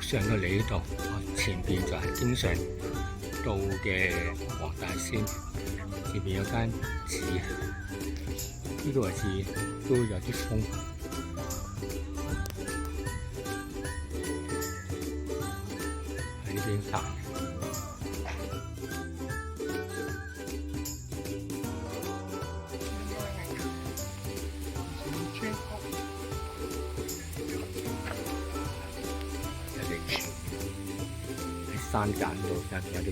上到嚟呢度，我前邊就係經常到嘅黃大仙，前邊有間寺，呢個位置都有啲風。喺呢邊行。喺山澗度有條橋。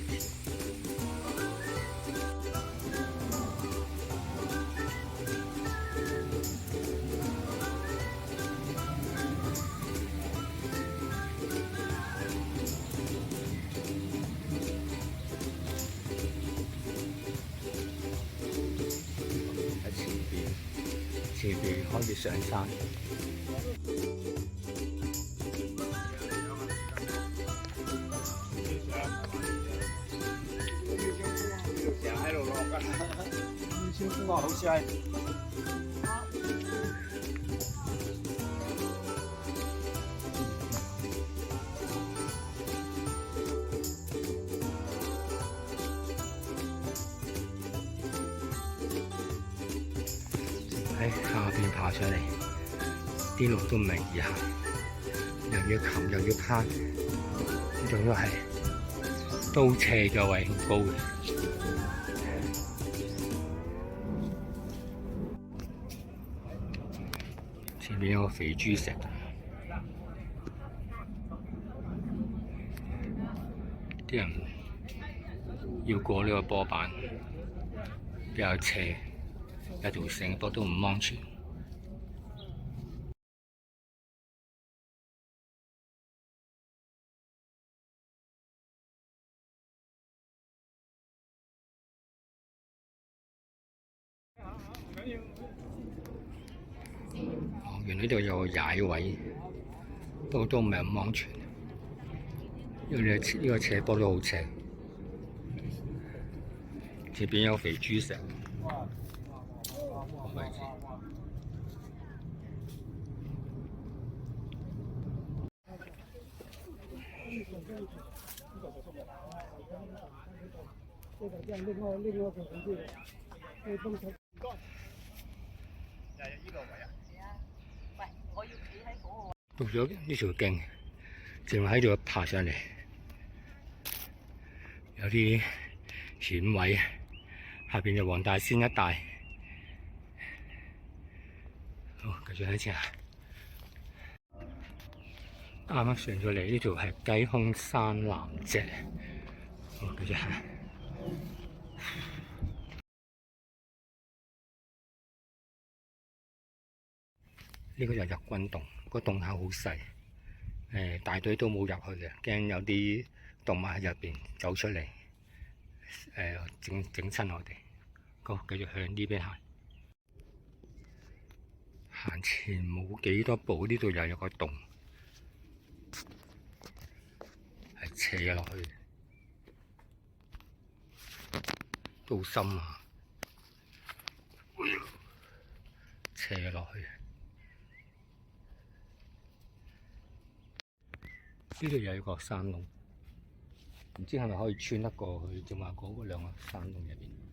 前邊可以上山。喺度落㗎，小風啊，好似係。喺下邊爬上嚟，啲路都唔係易行，又要擒又要攀，仲要係都斜嘅位，好高嘅。前面有個肥豬石，啲人要過呢個波板，比較斜。有條繩，不過都唔安全。原來呢度有個踩位，不過都唔係咁安全，因為呢個斜坡都好斜。前邊有肥豬石。位置到咗呢條徑，淨喺度爬上嚟，有啲險位，下邊就黃大仙一帶。好，繼續睇先啊！啱啱上咗嚟呢條係雞胸山南脊，好，繼續行。呢個就日軍洞，個洞口好細，大隊都冇入去嘅，驚有啲動物喺入邊走出嚟，整親我哋。好，繼續向呢邊行。行前冇幾多步，呢度又有個洞，係斜落去，都好深啊！斜落去，呢度有一個山窿，唔知係咪可以穿得過去，正話嗰兩個山窿入邊。